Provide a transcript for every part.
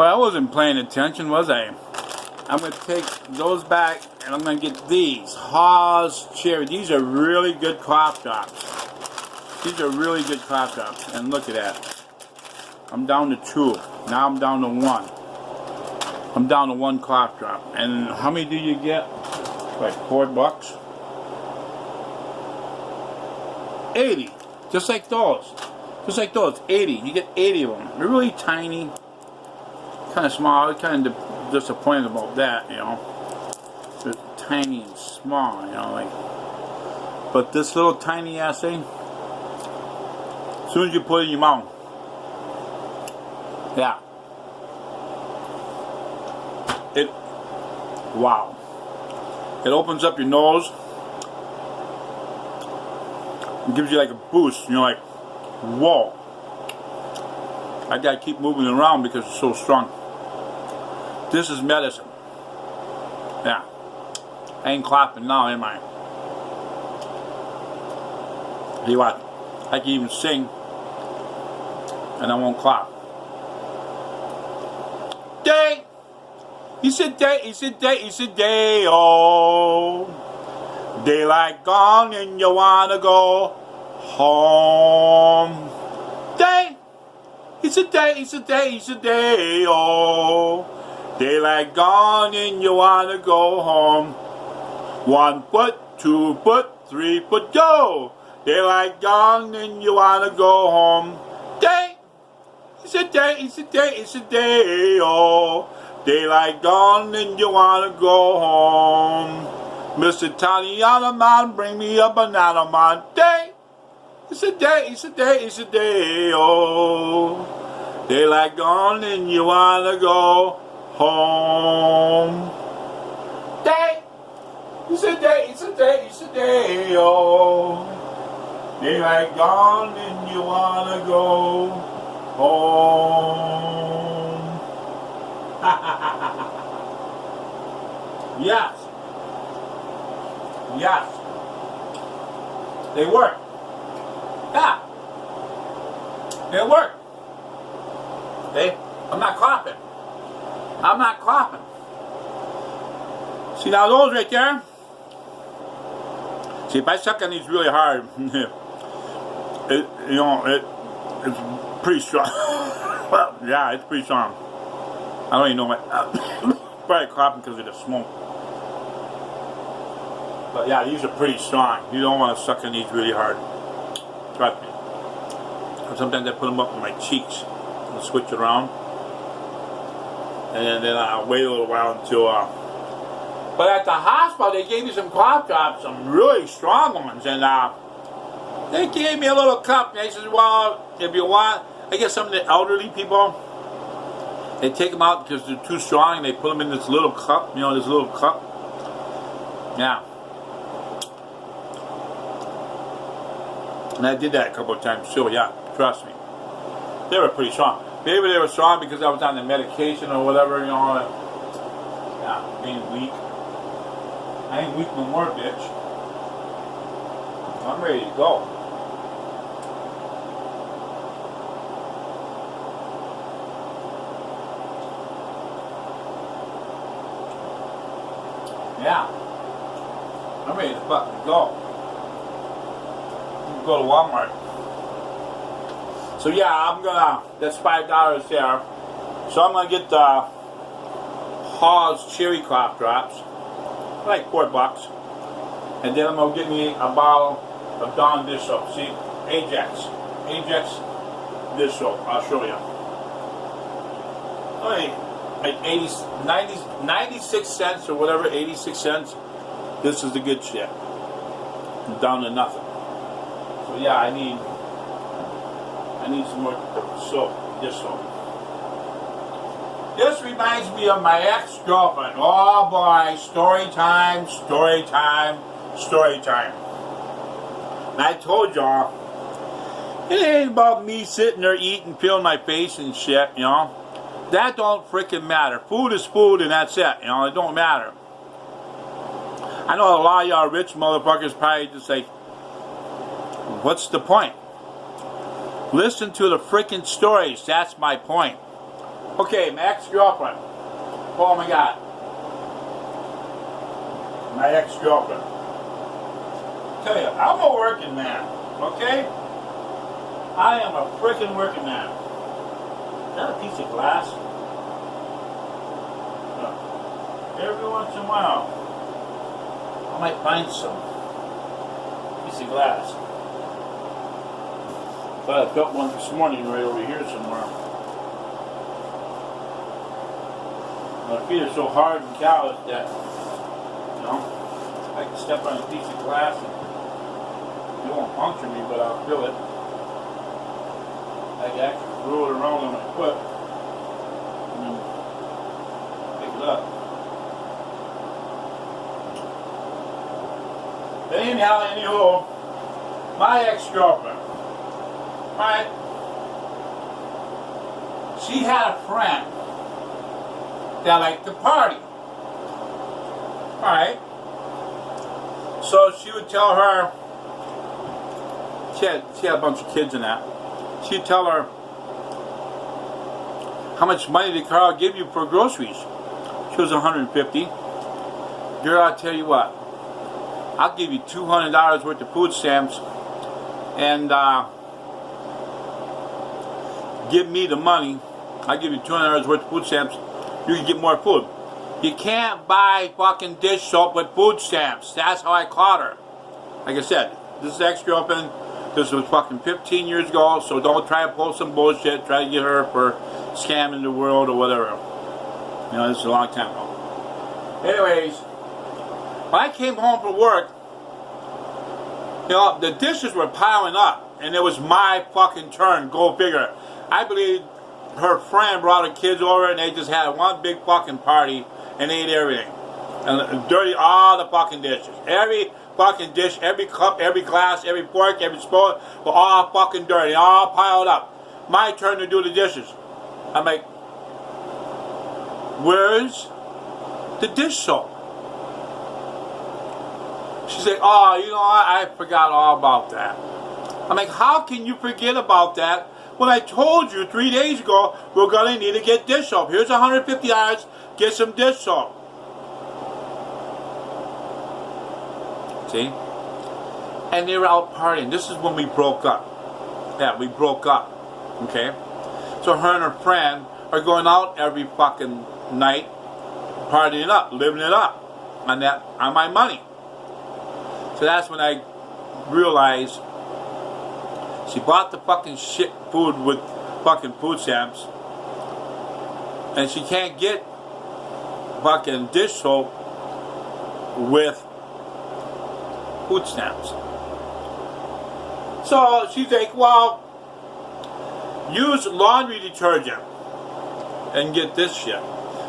Well, I wasn't paying attention, was I? I'm going to take those back and I'm going to get these. Haas Cherry. These are really good crop tops. These are really good crop tops. And look at that. I'm down to 2. Now I'm down to 1. I'm down to 1 crop top. And how many do you get? Like $4? 80. Just like those. Just like those. 80. You get 80 of them. They're really tiny. Kind of small. I was kind of disappointed about that, you know. They're tiny and small, you know, like. But this little tiny ass thing, as soon as you put it in your mouth, yeah. Wow. It opens up your nose. It gives you like a boost, you know, like, whoa. I gotta keep moving it around because it's so strong. This is medicine. Yeah. I ain't clapping now, am I? See what? I can even sing and I won't clap. Day! He said day, he said day, he said day, oh. Daylight gone and you wanna go home. Day! It's a day, it's a day, it's a day, oh. Daylight gone and you wanna go home. 1 foot, 2 foot, 3 foot, go. Daylight gone and you wanna go home. Day! It's a day, it's a day, it's a day, oh. Daylight gone and you wanna go home. Mr. Tatiana man, bring me a banana man. Day! It's a day, it's a day, it's a day, oh. Daylight gone and you wanna go home. Day! It's a day, it's a day, it's a day, oh. Daylight gone and you wanna go home. Yes. Yes. They work. Yeah. They work. Okay? I'm not clapping. I'm not clapping. See now those right there? See, if I suck on these really hard, it's pretty strong. Well, yeah, it's pretty strong. I don't even know what. Probably clapping because of the smoke. But yeah, these are pretty strong. You don't want to suck on these really hard. Trust me. Sometimes I put them up in my cheeks and switch it around. And then I'll wait a little while until. But at the hospital, they gave me some crop tops, some really strong ones. And they gave me a little cup. And they said, well, if you want, I guess some of the elderly people, they take them out because they're too strong. And they put them in this little cup, you know, this little cup. Yeah. And I did that a couple of times too, yeah, trust me. They were pretty strong. Maybe they were strong because I was on the medication or whatever, you know. Yeah, being weak. I ain't weak no more, bitch. I'm ready to go. Yeah. I'm ready to fucking go. Go to Walmart. So yeah, I'm gonna, that's $5 there. So I'm gonna get the Haas Cherry Crop Drops, like $4. And then I'm gonna get me a bottle of Dawn dish soap. See, Ajax dish soap. I'll show you. Like 96 cents or whatever, 86 cents. This is the good shit. Down to nothing. So yeah, I need some more soap, dish soap. This reminds me of my ex-girlfriend. Oh boy, story time, story time, story time. And I told y'all, it ain't about me sitting there eating, feeling my face and shit, you know. That don't freaking matter. Food is food and that's it, you know, it don't matter. I know a lot of y'all rich motherfuckers probably just like, what's the point? Listen to the freaking stories. That's my point. Okay, my ex-girlfriend. Oh my God. My ex-girlfriend. Tell you, I'm a working man, okay? I am a freaking working man. Is that a piece of glass? Every once in a while, I might find some piece of glass. But I felt one this morning right over here somewhere. My feet are so hard and calloused that, you know, I can step on a piece of glass and it won't puncture me, but I'll feel it. I can actually roll it around on my foot and then pick it up. But anyhow, my ex-girlfriend, right? She had a friend that liked to party. Alright. So she would tell her, she had a bunch of kids in that. She'd tell her how much money did Carl give you for groceries. She was 150. Girl, I'll tell you what. I'll give you $200 worth of food stamps and give me the money. I'll give you $200 worth of food stamps. You can get more food. You can't buy fucking dish soap with food stamps. That's how I caught her. Like I said, this is ex-girlfriend. This was fucking 15 years ago, so don't try to pull some bullshit, try to get her for scamming the world or whatever. You know, this is a long time ago. Anyways, when I came home from work, you know, the dishes were piling up, and it was my fucking turn. Go figure. I believe her friend brought her kids over, and they just had one big fucking party and ate everything. And dirty all the fucking dishes. Every fucking dish, every cup, every glass, every fork, every spoon were all fucking dirty, all piled up. My turn to do the dishes. I'm like, where's the dish soap? She's like, oh, you know what? I forgot all about that. I'm like, how can you forget about that when I told you 3 days ago we're going to need to get dish soap? Here's $150, get some dish soap. See? And they were out partying. This is when we broke up. Yeah, we broke up. Okay? So her and her friend are going out every fucking night, partying up, living it up on my money. So that's when I realized she bought the fucking shit food with fucking food stamps, and she can't get fucking dish soap with food stamps. So she's like, well, use laundry detergent and get this shit.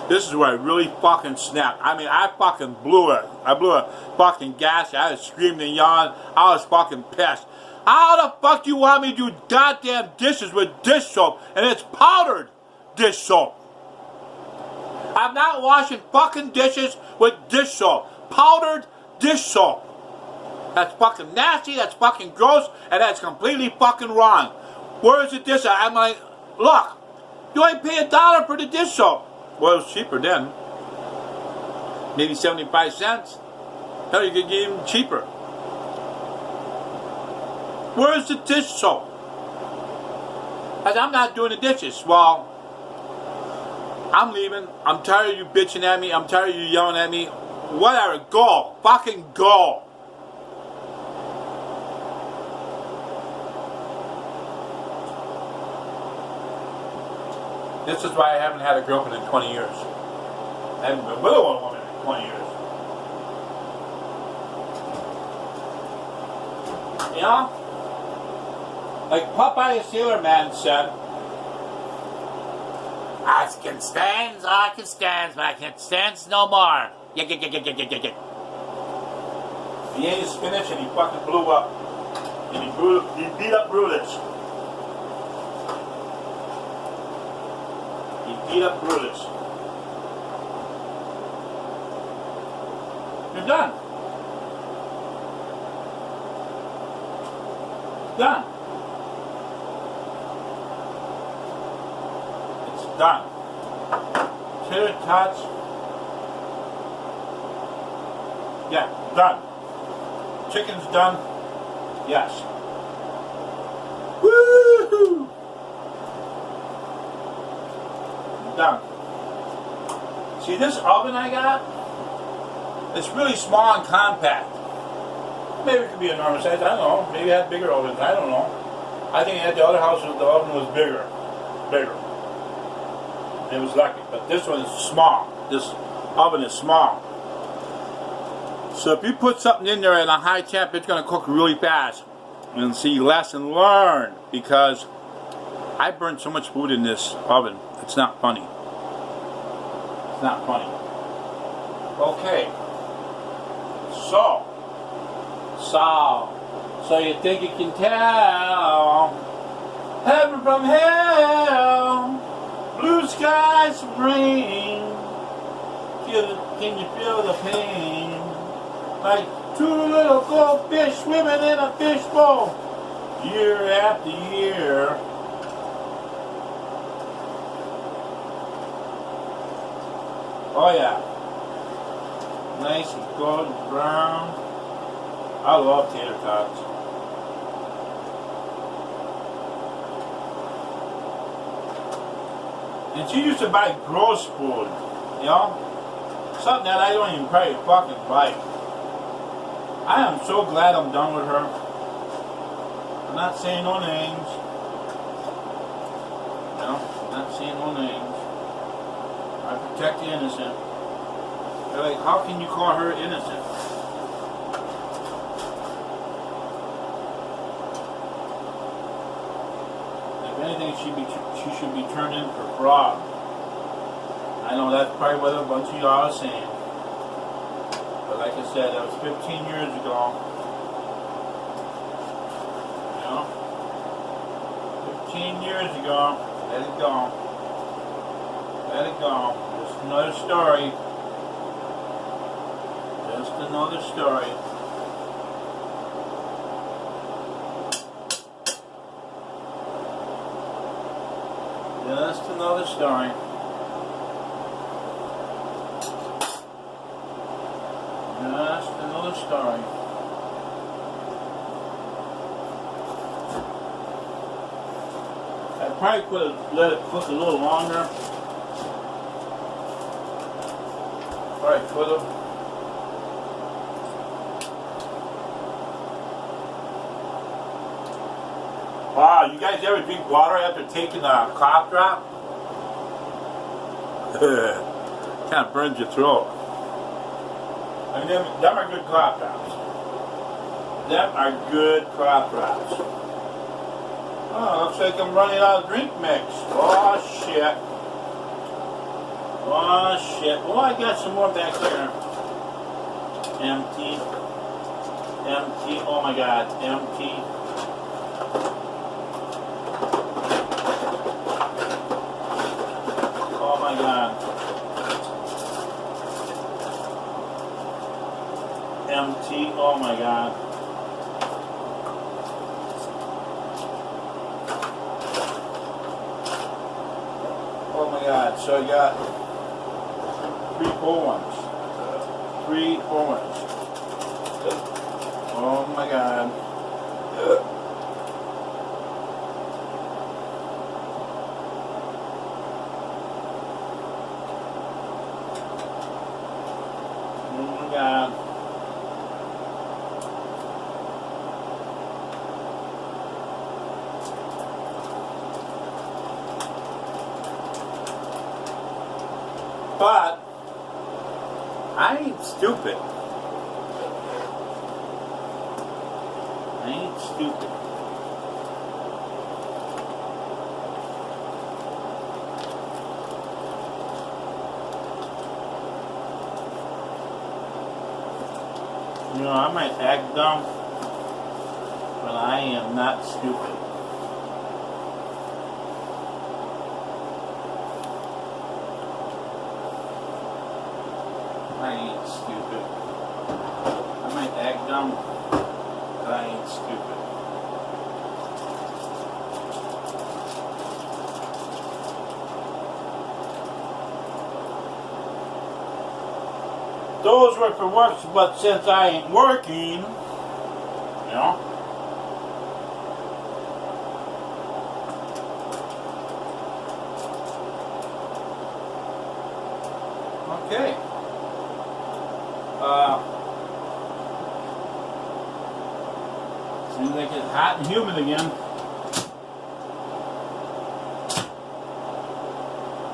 This is where I really fucking snapped. I mean, I fucking blew it. I blew a fucking gasket. I was screaming and yelling. I was fucking pissed. How the fuck do you want me to do goddamn dishes with dish soap? And it's powdered dish soap. I'm not washing fucking dishes with dish soap. Powdered dish soap. That's fucking nasty, that's fucking gross, and that's completely fucking wrong. Where is the dish? I'm like, look, you only pay $1 for the dish soap. Well, it was cheaper then. Maybe 75 cents. Hell, you could get even cheaper. Where's the dish soap? I said, I'm not doing the dishes. Well, I'm leaving. I'm tired of you bitching at me. I'm tired of you yelling at me. Whatever. Go. Fucking go. This is why I haven't had a girlfriend in 20 years. I haven't been with a woman in 20 years. You know? Like Popeye the Sailor Man said, I can stand, but I can't stand no more. He ate his spinach and he fucking blew up. And he beat up Brutus. Beat up Brutus. You're done. Done. It's done. Tater tots. Yeah, done. Chicken's done. Yes. Woo-hoo! Done. See this oven I got? It's really small and compact. Maybe it could be a normal size, I don't know. Maybe it had bigger ovens, I don't know. I think at the other house the oven was bigger. Bigger. It was lucky. But this one is small. This oven is small. So if you put something in there at a high temp, it's going to cook really fast. And see, lesson learned. Because I burned so much food in this oven. It's not funny. It's not funny. Okay. So you think you can tell heaven from hell, blue skies rain, can you feel the pain, like two little goldfish swimming in a fishbowl, year after year. Oh yeah, nice and golden brown. I love tater tots. And she used to buy gross food, you know? Something that I don't even probably fucking like. I am so glad I'm done with her. I'm not saying no names. No, I'm not saying no names. I protect the innocent. They're like, how can you call her innocent? If anything, she should be turned in for fraud. I know that's probably what a bunch of y'all are saying. But like I said, that was 15 years ago. You know? 15 years ago. Let it go. Let it go. Just another story. Just another story. Just another story. Just another story. I probably could have let it cook a little longer. Probably could have. Wow, you guys ever drink water after taking a cough drop? Kind of burns your throat. I mean, them are good cough drops. Them are good cough drops. Oh, looks like I'm running out of drink mix. Oh, shit. Oh, shit. Oh, I got some more back there. Empty. Empty. Oh, my God. Empty. Oh, my God. Empty. Oh, my God. Oh my God, so I got 3 full ones. 3 full ones. Oh my God. Oh my God. But I ain't stupid. I ain't stupid. You know, I might act dumb, but I am not stupid. I ain't stupid. I might act dumb, but I ain't stupid. Those were for work, but since I ain't working, you know. Okay. Seems like it's hot and humid again.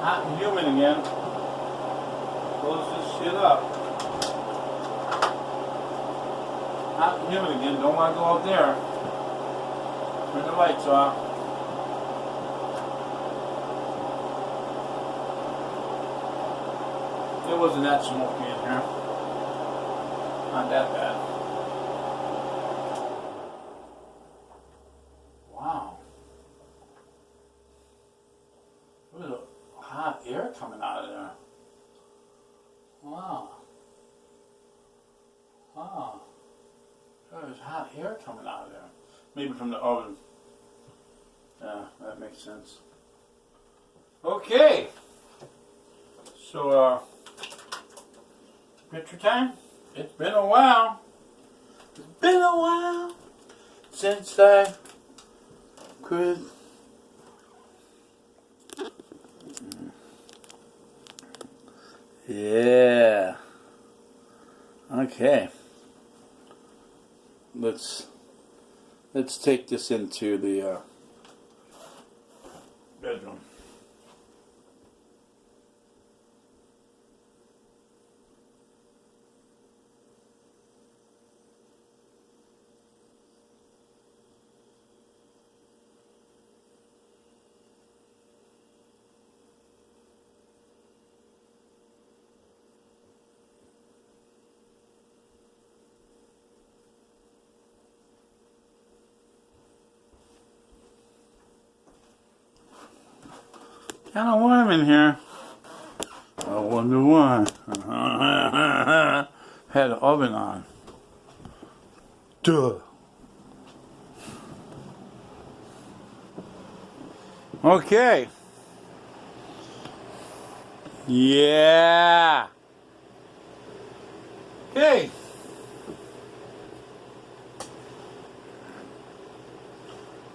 Hot and humid again. Close this shit up. Hot and humid again. Don't want to go out there. Turn the lights off. It wasn't that smoky in here. Not that bad. Wow. Look at the hot air coming out of there. Wow. Wow. There's hot air coming out of there. Maybe from the oven. Yeah, that makes sense. Okay. So, picture time? It's been a while. It's been a while since I could. Yeah. Okay. Let's take this into the bedroom. Kind of warm in here. I wonder why. Had the oven on. Duh. Okay. Yeah. Okay.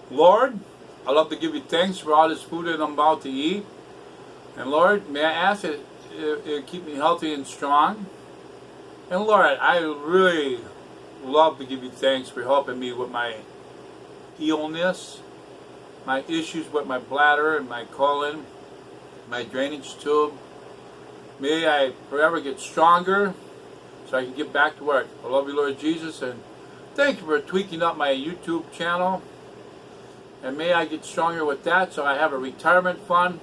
Lord, I love to give you thanks for all this food that I'm about to eat. And Lord, may I ask that it keep me healthy and strong. And Lord, I really love to give you thanks for helping me with my illness, my issues with my bladder and my colon, my drainage tube. May I forever get stronger so I can get back to work. I love you, Lord Jesus, and thank you for tweaking up my YouTube channel. And may I get stronger with that so I have a retirement fund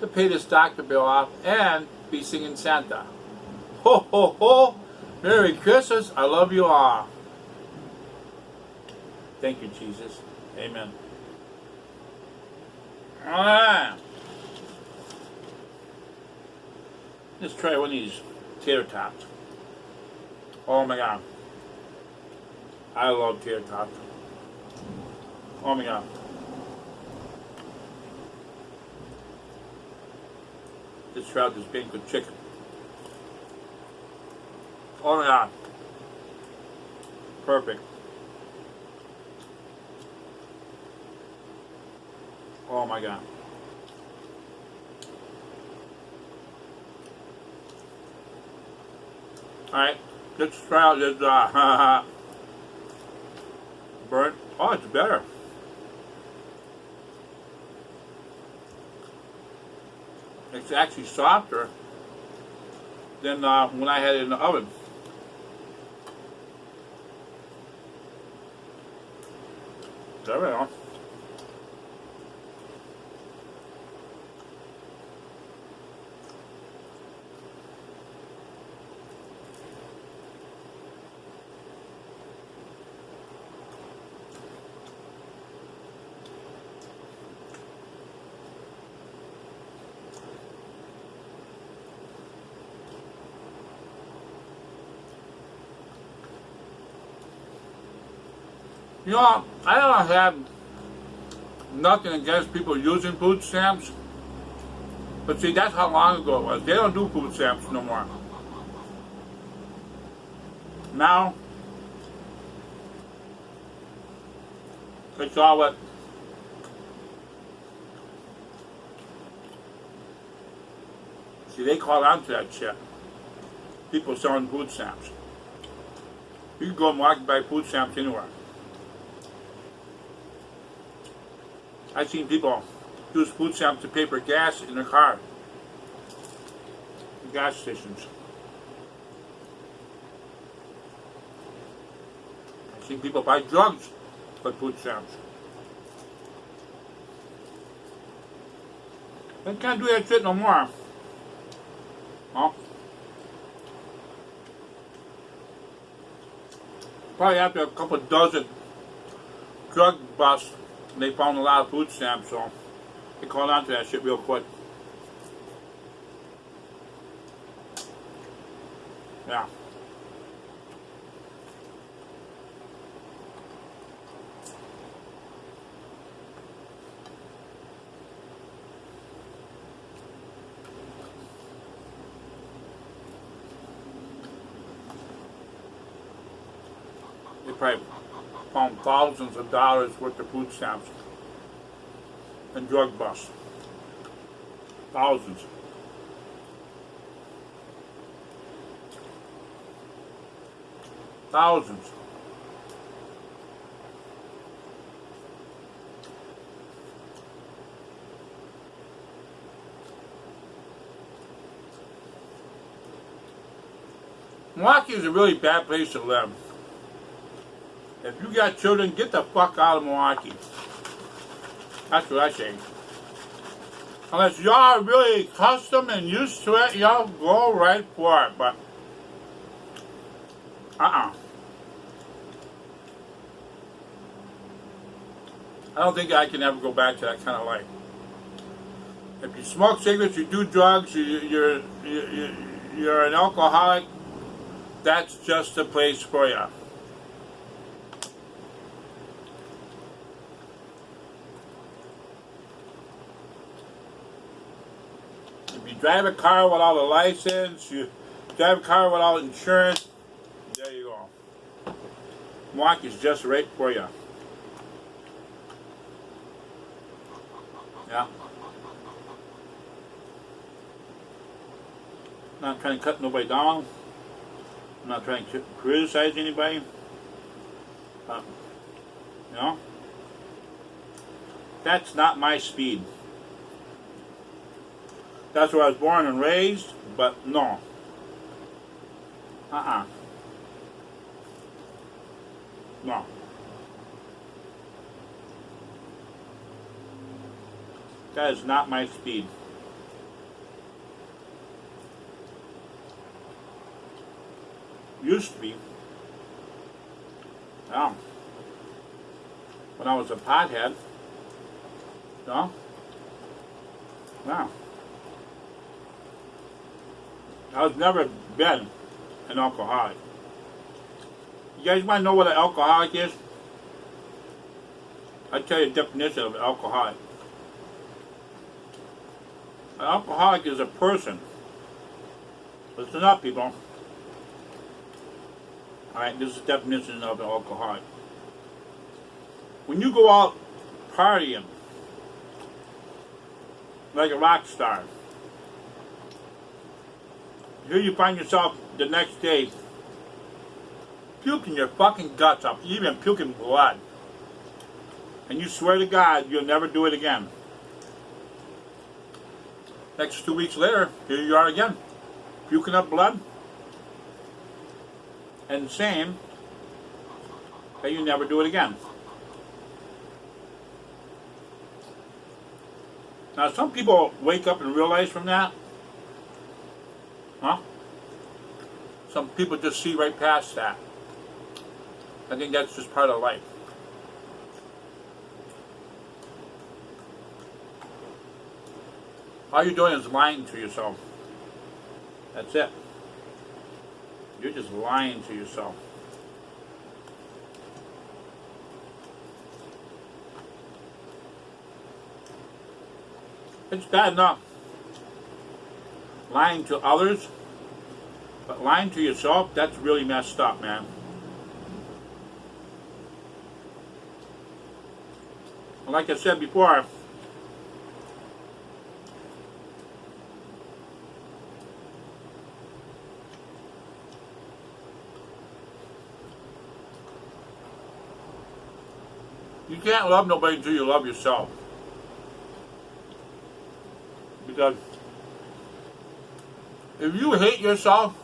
to pay this doctor bill off and be singing Santa. Ho, ho, ho. Merry Christmas. I love you all. Thank you, Jesus. Amen. All right. Let's try one of these tater tots. Oh my God. I love tater tots. Oh my God. Let's try out this bacon chicken. Oh my God. Perfect. Oh my God. Alright, let's try out this burnt. Oh, it's better. It's actually softer than when I had it in the oven. There we go. You know, I don't have nothing against people using food stamps, but see, that's how long ago it was. They don't do food stamps no more. Now, it's all what see, they caught on to that shit. People selling food stamps. You can go and walk and buy food stamps anywhere. I've seen people use food stamps to pay for gas in their car. Gas stations. I've seen people buy drugs with food stamps. They can't do that shit no more. Well, probably after a couple dozen drug busts, they found a lot of food stamps, so they caught on to that shit real quick. Yeah. They probably found thousands of dollars worth of food stamps and drug busts. Thousands. Thousands. Milwaukee is a really bad place to live. If you got children, get the fuck out of Milwaukee. That's what I say. Unless y'all are really accustomed and used to it, y'all go right for it. But, I don't think I can ever go back to that kind of life. If you smoke cigarettes, you do drugs, you're an alcoholic, that's just the place for you. If you drive a car without a license, you drive a car without insurance, there you go. Milwaukee's just right for you. Yeah. I'm not trying to cut nobody down. I'm not trying to criticize anybody. You know? That's not my speed. That's where I was born and raised, but no. No. That is not my speed. Used to be. Yeah. When I was a pothead. No. No. I was never been an alcoholic. You guys want to know what an alcoholic is? I'll tell you the definition of an alcoholic. An alcoholic is a person. Listen up, people. Alright, this is the definition of an alcoholic. When you go out partying like a rock star, here you find yourself the next day puking your fucking guts up, even puking blood. And you swear to God you'll never do it again. Next 2 weeks later, here you are again, puking up blood. And saying that you never do it again. Now some people wake up and realize from that. Huh? Some people just see right past that. I think that's just part of life. All you're doing is lying to yourself. That's it. You're just lying to yourself. It's bad enough lying to others, But lying to yourself, that's really messed up, man. Like I said before, you can't love nobody until you love yourself. Because if you hate yourself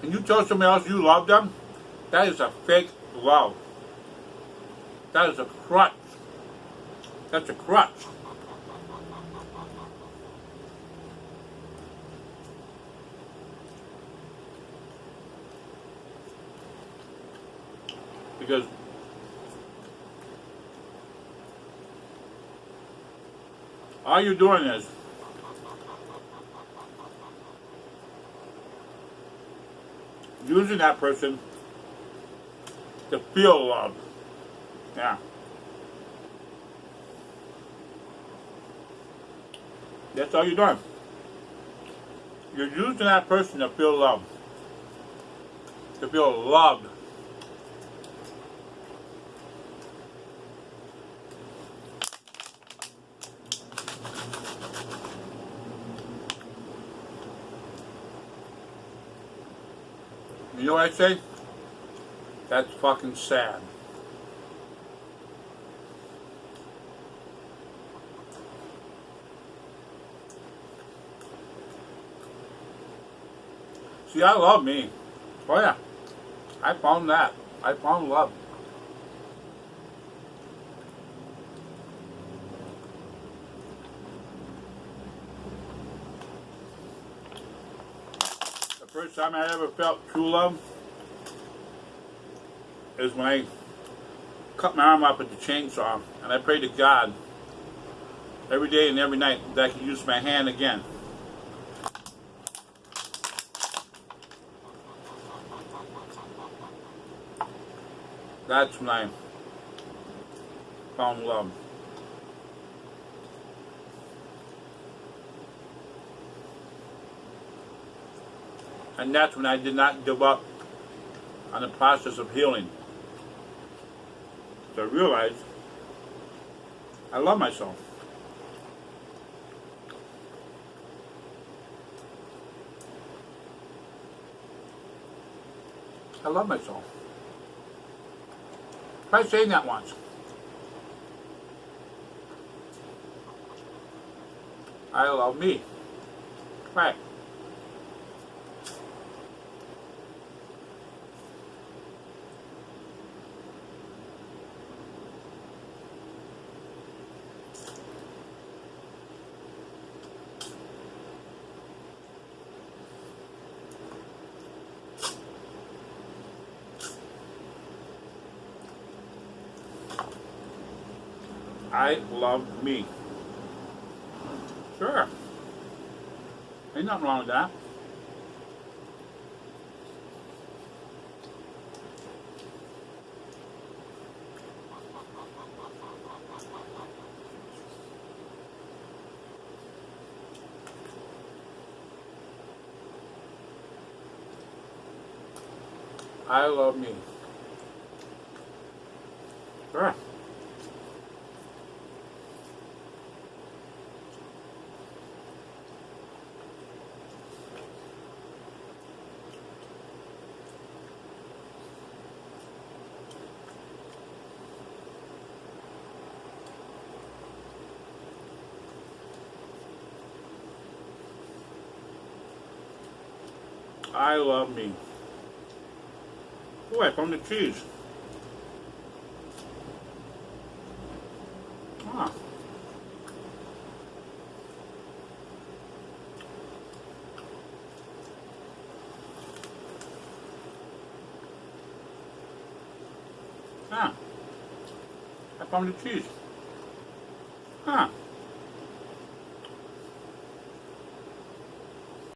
and you tell somebody else you love them, that is a fake love. That is a crutch. That's a crutch. Because all you're doing is using that person to feel love. Yeah. That's all you're doing. You're using that person to feel love. To feel loved. You know what I say? That's fucking sad. See, I love me. Oh yeah. I found that. I found love. The first time I ever felt true love is when I cut my arm off with the chainsaw and I prayed to God every day and every night that I could use my hand again. That's when I found love. And that's when I did not give up on the process of healing. So I realized I love myself. I love myself. Try saying that once. I love me. Try it. I love me. Sure. Ain't nothing wrong with that. I love me. Sure. I love me. Oh, I found the cheese. Ah. Ah. I found the cheese. Huh.